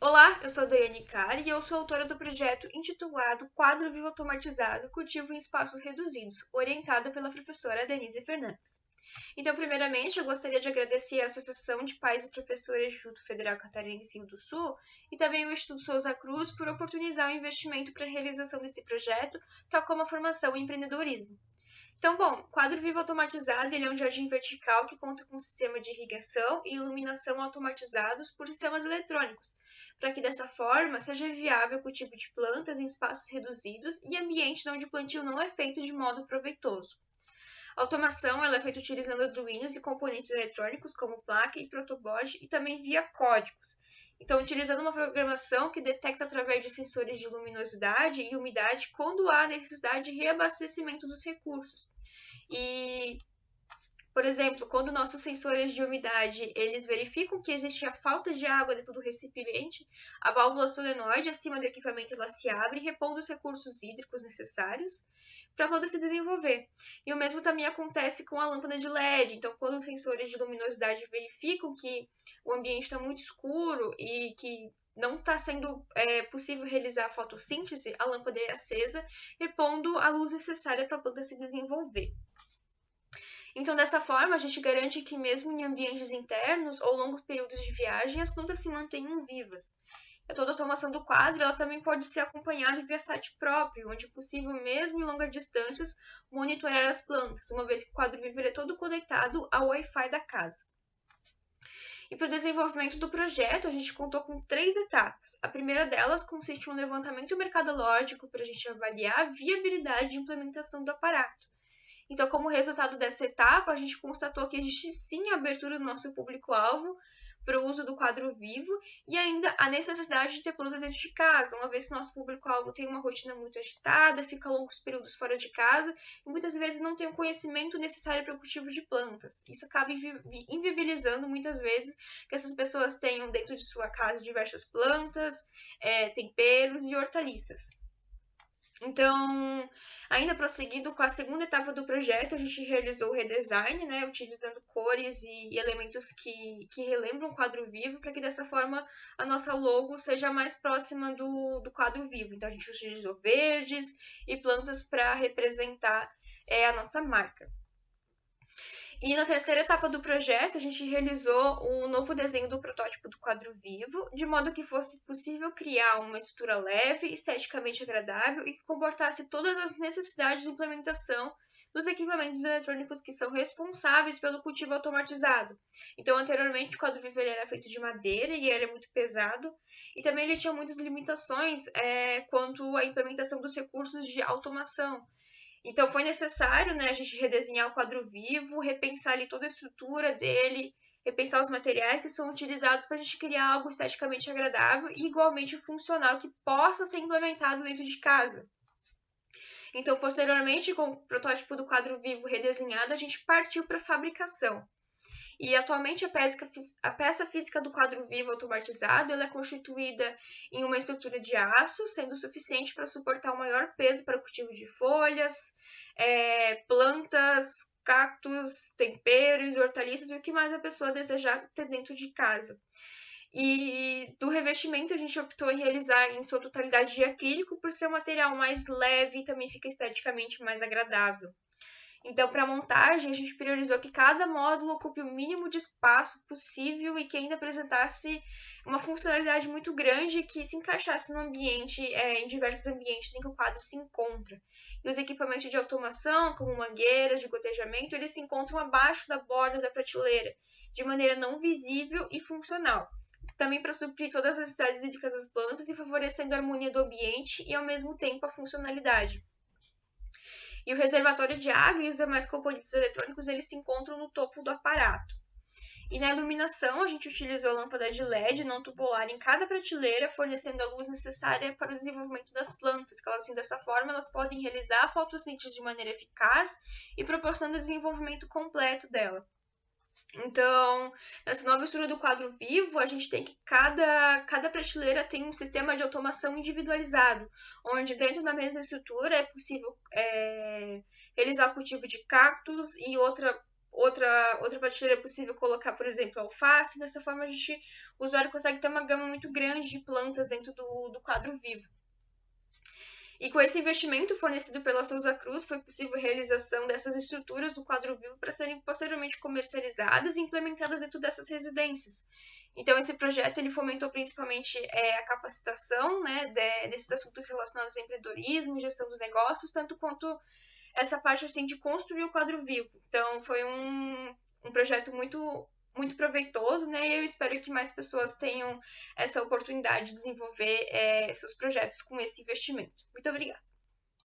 Olá, eu sou a Daiane Kari e eu sou autora do projeto intitulado Quadro Vivo Automatizado, Cultivo em Espaços Reduzidos, orientada pela professora Denise Fernandes. Então, primeiramente, eu gostaria de agradecer à Associação de Pais e Professores do Instituto Federal Catarinense do Sul e também o Instituto Souza Cruz por oportunizar o investimento para a realização desse projeto, tal como a formação em empreendedorismo. Então, bom, quadro vivo automatizado ele é um jardim vertical que conta com um sistema de irrigação e iluminação automatizados por sistemas eletrônicos, para que dessa forma seja viável o cultivo de plantas em espaços reduzidos e ambientes onde o plantio não é feito de modo proveitoso. A automação ela é feita utilizando arduinos e componentes eletrônicos como placa e protoboard e também via códigos. Então, utilizando uma programação que detecta através de sensores de luminosidade e umidade quando há necessidade de reabastecimento dos recursos. E, por exemplo, quando nossos sensores de umidade eles verificam que existe a falta de água dentro do recipiente, a válvula solenoide acima do equipamento ela se abre, repondo os recursos hídricos necessários para a planta se desenvolver. E o mesmo também acontece com a lâmpada de LED. Então, quando os sensores de luminosidade verificam que o ambiente está muito escuro e que não está sendo possível realizar a fotossíntese, a lâmpada é acesa, repondo a luz necessária para a planta se desenvolver. Então, dessa forma, a gente garante que mesmo em ambientes internos ou longos períodos de viagem, as plantas se mantenham vivas. Toda a automação do quadro ela também pode ser acompanhada via site próprio, onde é possível, mesmo em longas distâncias, monitorar as plantas, uma vez que o quadro vivo é todo conectado ao Wi-Fi da casa. E para o desenvolvimento do projeto, a gente contou com 3 etapas. A primeira delas consiste em um levantamento mercadológico para a gente avaliar a viabilidade de implementação do aparato. Então, como resultado dessa etapa, a gente constatou que existe sim a abertura do nosso público-alvo para o uso do quadro vivo e ainda a necessidade de ter plantas dentro de casa, uma vez que o nosso público-alvo tem uma rotina muito agitada, fica longos períodos fora de casa e muitas vezes não tem o conhecimento necessário para o cultivo de plantas. Isso acaba inviabilizando muitas vezes que essas pessoas tenham dentro de sua casa diversas plantas, temperos e hortaliças. Então, ainda prosseguindo com a segunda etapa do projeto, a gente realizou o redesign, né, utilizando cores e elementos que relembram o quadro vivo, para que dessa forma a nossa logo seja mais próxima do quadro vivo. Então, a gente utilizou verdes e plantas para representar a nossa marca. E na terceira etapa do projeto, a gente realizou o novo desenho do protótipo do quadro vivo, de modo que fosse possível criar uma estrutura leve, esteticamente agradável e que comportasse todas as necessidades de implementação dos equipamentos eletrônicos que são responsáveis pelo cultivo automatizado. Então, anteriormente, o quadro vivo ele era feito de madeira e ele é muito pesado, e também ele tinha muitas limitações quanto à implementação dos recursos de automação. Então foi necessário, né, a gente redesenhar o quadro vivo, repensar ali toda a estrutura dele, repensar os materiais que são utilizados para a gente criar algo esteticamente agradável e igualmente funcional que possa ser implementado dentro de casa. Então, posteriormente, com o protótipo do quadro vivo redesenhado, a gente partiu para a fabricação. E atualmente a peça física do quadro vivo automatizado ela é constituída em uma estrutura de aço, sendo suficiente para suportar o maior peso para o cultivo de folhas, plantas, cactos, temperos, hortaliças e o que mais a pessoa desejar ter dentro de casa. E do revestimento a gente optou em realizar em sua totalidade de acrílico por ser um material mais leve e também fica esteticamente mais agradável. Então, para a montagem, a gente priorizou que cada módulo ocupe o mínimo de espaço possível e que ainda apresentasse uma funcionalidade muito grande e que se encaixasse no ambiente, em diversos ambientes em que o quadro se encontra. E os equipamentos de automação, como mangueiras de gotejamento, eles se encontram abaixo da borda da prateleira, de maneira não visível e funcional. Também para suprir todas as necessidades hídricas das plantas e favorecendo a harmonia do ambiente e, ao mesmo tempo, a funcionalidade. E o reservatório de água e os demais componentes eletrônicos eles se encontram no topo do aparato. E na iluminação, a gente utilizou a lâmpada de LED não tubular em cada prateleira, fornecendo a luz necessária para o desenvolvimento das plantas, que assim, dessa forma elas podem realizar a fotossíntese de maneira eficaz e proporcionando o desenvolvimento completo dela. Então, nessa nova estrutura do quadro vivo, a gente tem que cada prateleira tem um sistema de automação individualizado, onde dentro da mesma estrutura é possível realizar o cultivo de cactos e outra prateleira é possível colocar, por exemplo, alface. Dessa forma, o usuário consegue ter uma gama muito grande de plantas dentro do quadro vivo. E com esse investimento fornecido pela Souza Cruz, foi possível a realização dessas estruturas do quadro vivo para serem posteriormente comercializadas e implementadas dentro dessas residências. Então, esse projeto ele fomentou principalmente a capacitação, né, desses assuntos relacionados ao empreendedorismo, gestão dos negócios, tanto quanto essa parte assim, de construir o quadro vivo. Então, foi um projeto muito proveitoso, né? E eu espero que mais pessoas tenham essa oportunidade de desenvolver seus projetos com esse investimento. Muito obrigada.